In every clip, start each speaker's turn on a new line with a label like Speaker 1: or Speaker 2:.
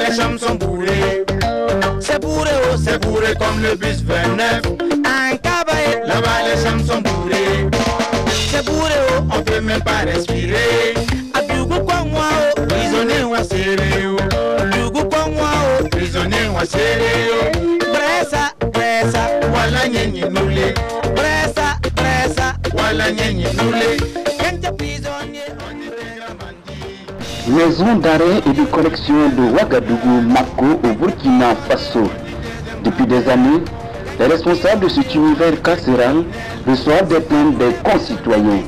Speaker 1: les chambres sont bourrées. C'est bourré comme le bus 29. En Kabaye, là-bas les chambres sont bourrées. C'est bourré, on peut même pas respirer. Adugu kwa moi, prisonnier ou sérieux. Adugu kwa moi, prisonnier ou sérieux. Bressa, wala nyenye nule. Bressa, wala nyenye nule. Kente prisonnier, on dirait un bandit.
Speaker 2: Maison d'arrêt et de correction de Ouagadougou, Mako, au Burkina Faso. Depuis des années, les responsables de cet univers carcéral reçoivent des plaintes des concitoyens.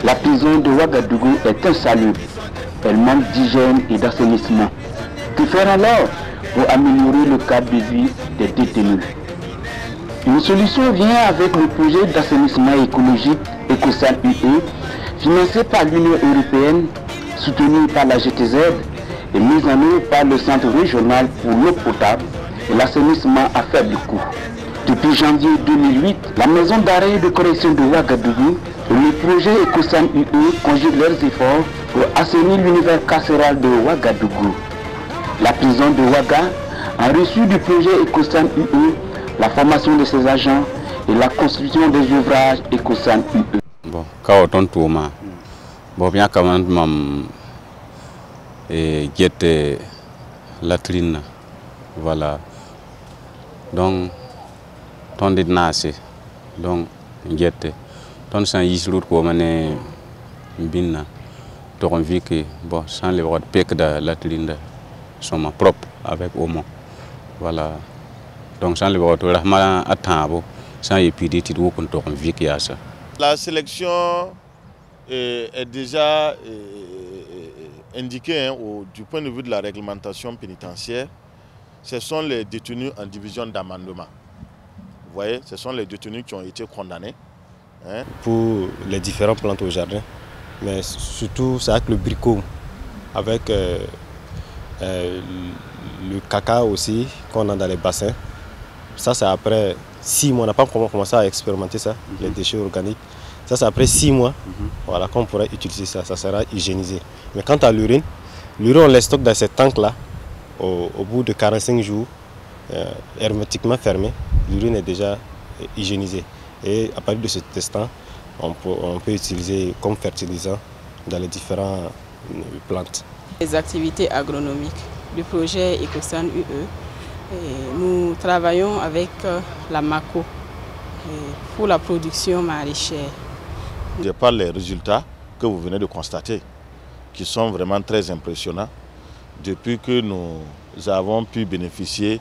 Speaker 2: La prison de Ouagadougou est insalubre. Elle manque d'hygiène et d'assainissement. Que faire alors pour améliorer le cadre de vie des détenus? Une solution vient avec le projet d'assainissement écologique EcoSan UE, financé par l'Union européenne, soutenu par la GTZ et mis en œuvre par le Centre régional pour l'eau potable et l'assainissement à faible coût. Depuis janvier 2008, la maison d'arrêt et de correction de Ouagadougou et le projet EcoSan UE conjuguent leurs efforts pour assainir l'univers carcéral de Ouagadougou. La prison de Ouaga a reçu du projet EcoSan UE la formation de ses agents et la construction des ouvrages EcoSan UE.
Speaker 3: Bon, quand on tourne, bon, bien quand même, et guette latrine, voilà. Donc, ton dit nasi, donc guette, ton sans yislour comme on bina, ton vie que bon, sans les voir pec de latrine, sont propres avec homo, voilà. Donc sans les voir tout là, à table, sans épider, tu dois qu'on tourne vie qui a ça.
Speaker 4: La sélection est déjà indiquée du point de vue de la réglementation pénitentiaire. Ce sont les détenus en division d'amendement. Vous voyez, ce sont les détenus qui ont été condamnés.
Speaker 5: Pour les différentes plantes au jardin, mais surtout c'est avec le bricot, avec le caca aussi qu'on a dans les bassins. Ça c'est après 6 mois, on n'a pas commencé à expérimenter ça, les déchets organiques. Ça c'est après 6 mois, voilà, qu'on pourrait utiliser ça, ça sera hygiénisé. Mais quant à l'urine, on les stocke dans ces tanks-là, au bout de 45 jours, hermétiquement fermé, l'urine est déjà hygiénisée. Et à partir de ce testant, on peut utiliser comme fertilisant dans les différentes plantes.
Speaker 6: Les activités agronomiques du projet EcoSan UE, nous travaillons avec la Mako pour la production maraîchère.
Speaker 4: De par les résultats que vous venez de constater, qui sont vraiment très impressionnants, depuis que nous avons pu bénéficier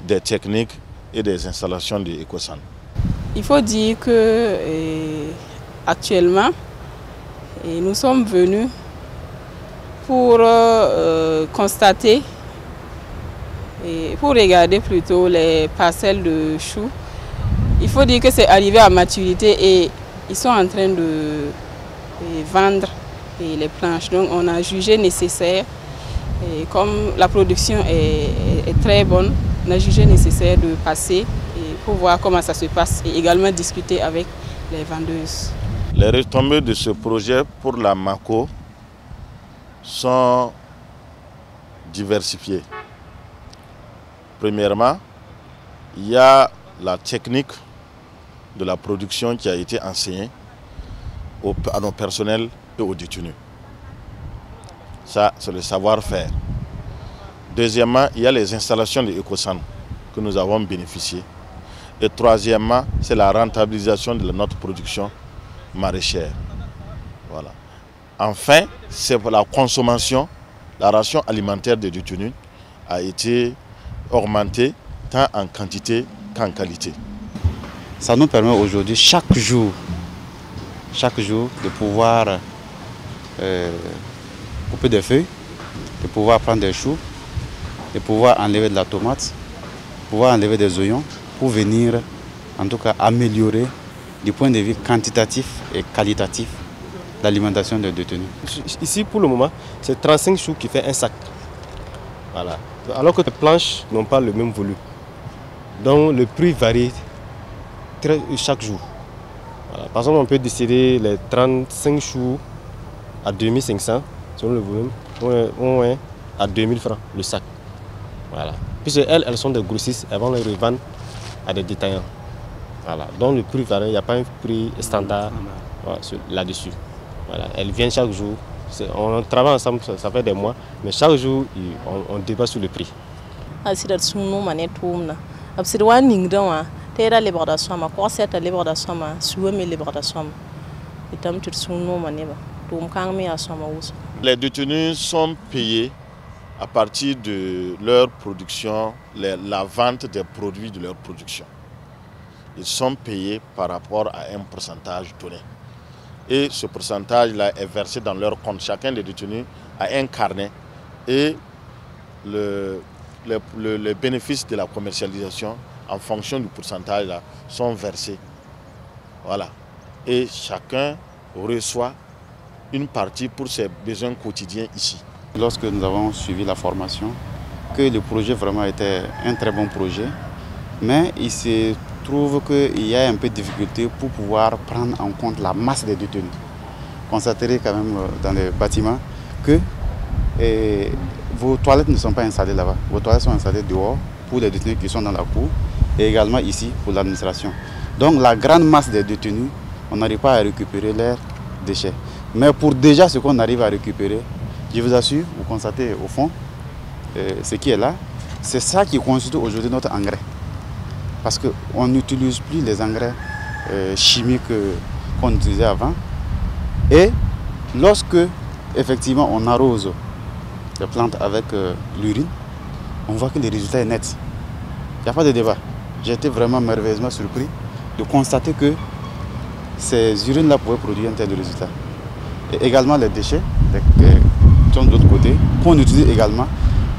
Speaker 4: des techniques et des installations de EcoSan.
Speaker 6: Il faut dire que actuellement, nous sommes venus pour constater et pour regarder plutôt les parcelles de choux. Il faut dire que c'est arrivé à maturité et ils sont en train de vendre les planches. Donc on a jugé nécessaire, et comme la production est très bonne, on a jugé nécessaire de passer pour voir comment ça se passe et également discuter avec les vendeuses.
Speaker 4: Les retombées de ce projet pour la Mako sont diversifiées. Premièrement, il y a la technique de la production qui a été enseignée à nos personnels et aux détenus. Ça, c'est le savoir-faire. Deuxièmement, il y a les installations de EcoSan que nous avons bénéficié. Et troisièmement, c'est la rentabilisation de notre production maraîchère. Voilà. Enfin, c'est pour la consommation, la ration alimentaire des détenus a été augmentée tant en quantité qu'en qualité.
Speaker 7: Ça nous permet aujourd'hui, chaque jour, de pouvoir couper des feuilles, de pouvoir prendre des choux, de pouvoir enlever de la tomate, de pouvoir enlever des oignons, pour venir, en tout cas, améliorer du point de vue quantitatif et qualitatif l'alimentation des détenus.
Speaker 5: Ici, pour le moment, c'est 35 choux qui fait un sac. Voilà. Alors que les planches n'ont pas le même volume. Donc le prix varie chaque jour. Voilà. Par exemple, on peut décider les 35 choux à 2500 selon le volume, ou à 2000 francs le sac. Voilà. Puisque elles sont des grossistes, elles vont les revendre à des détaillants. Voilà. Donc le prix varie, il n'y a pas un prix standard voilà, là-dessus. Voilà. Elles viennent chaque jour. On travaille ensemble, ça fait des mois, mais chaque jour, on débat sur le prix.
Speaker 4: Les détenus sont payés à partir de leur production, la vente des produits de leur production. Ils sont payés par rapport à un pourcentage donné. Et ce pourcentage-là est versé dans leur compte. Chacun des détenus a un carnet et les bénéfices de la commercialisation en fonction du pourcentage là, sont versés. Voilà. Et chacun reçoit une partie pour ses besoins quotidiens ici.
Speaker 7: Lorsque nous avons suivi la formation, que le projet vraiment était un très bon projet, mais il se trouve qu'il y a un peu de difficulté pour pouvoir prendre en compte la masse des détenus. Vous constaterez quand même dans les bâtiments que vos toilettes ne sont pas installées là-bas. Vos toilettes sont installées dehors pour les détenus qui sont dans la cour et également ici pour l'administration. Donc la grande masse des détenus, on n'arrive pas à récupérer leurs déchets. Mais pour déjà ce qu'on arrive à récupérer, je vous assure, vous constatez au fond, ce qui est là, c'est ça qui constitue aujourd'hui notre engrais. Parce qu'on n'utilise plus les engrais chimiques qu'on utilisait avant. Et lorsque, effectivement, on arrose les plantes avec l'urine, on voit que le résultat est net. Il n'y a pas de débat. J'ai été vraiment merveilleusement surpris de constater que ces urines-là pouvaient produire un tel résultat. Et également les déchets qui sont de l'autre côté, qu'on utilise également,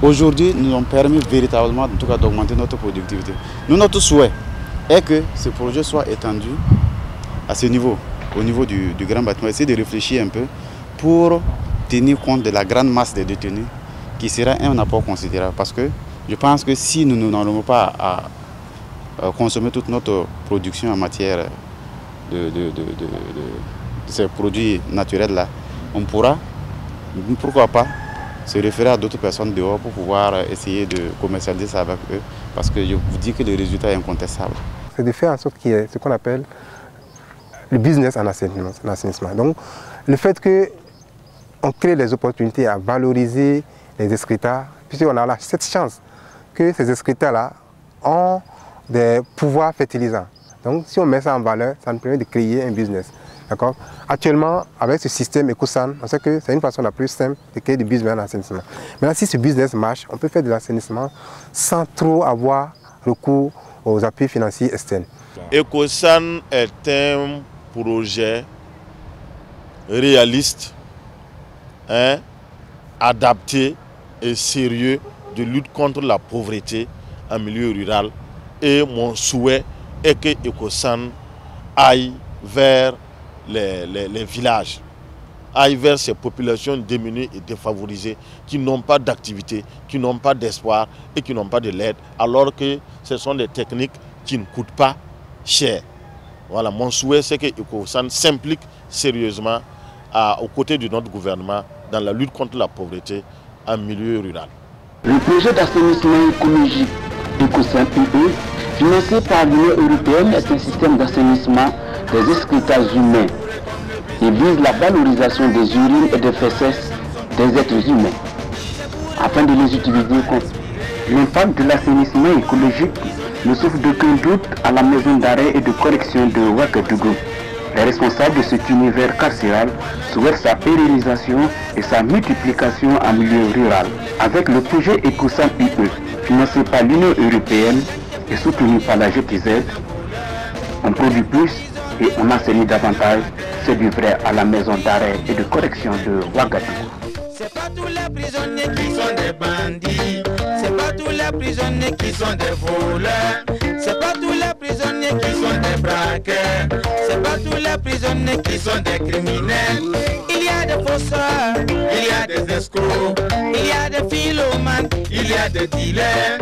Speaker 7: aujourd'hui nous ont permis véritablement en tout cas d'augmenter notre productivité. Nous, notre souhait est que ce projet soit étendu à ce niveau, au niveau du grand bâtiment, essayer de réfléchir un peu pour tenir compte de la grande masse des détenus qui sera un apport considérable. Parce que je pense que si nous n'arrivons pas à consommer toute notre production en matière de ces produits naturels-là, on pourra, pourquoi pas, se référer à d'autres personnes dehors pour pouvoir essayer de commercialiser ça avec eux, parce que je vous dis que le résultat est incontestable.
Speaker 8: C'est de faire en sorte qu'il y ait ce qu'on appelle le business en assainissement. Donc, le fait qu'on crée des opportunités à valoriser les excrétas, puisqu'on a cette chance que ces excrétas-là ont des pouvoirs fertilisants. Donc, si on met ça en valeur, ça nous permet de créer un business. Actuellement, avec ce système EcoSan, on sait que c'est une façon la plus simple de créer du business en assainissement. Maintenant, si ce business marche, on peut faire de l'assainissement sans trop avoir recours aux appuis financiers externes.
Speaker 4: EcoSan est un projet réaliste, adapté et sérieux de lutte contre la pauvreté en milieu rural. Et mon souhait est que EcoSan aille vers les villages, aille vers ces populations démunies et défavorisées qui n'ont pas d'activité, qui n'ont pas d'espoir et qui n'ont pas de l'aide, alors que ce sont des techniques qui ne coûtent pas cher. Voilà, mon souhait c'est que EcoSan s'implique sérieusement aux côtés de notre gouvernement dans la lutte contre la pauvreté en milieu rural.
Speaker 2: Le projet d'assainissement écologique EcoSan UE, financé par l'Union européenne, est un système d'assainissement des excrétas humains. Il vise la valorisation des urines et des fesses des êtres humains, afin de les utiliser contre l'impact de l'assainissement écologique ne souffre d'aucun doute à la maison d'arrêt et de correction de Ouagadougou. Les responsables de cet univers carcéral souhaitent sa pérennisation et sa multiplication en milieu rural. Avec le projet EcoSan UE, financé par l'Union européenne et soutenu par la GTZ, on produit plus et on enseigne davantage, c'est du vrai à la maison d'arrêt et de correction de Ouagadougou.
Speaker 1: C'est pas tous les prisonniers qui sont des bandits, c'est pas tous les prisonniers qui sont des voleurs, c'est pas tous les prisonniers qui sont des braqueurs, c'est pas tous les prisonniers qui sont des criminels. Il y a des faussaires, il y a des escrocs, il y a des philomanes, il y a des dealers.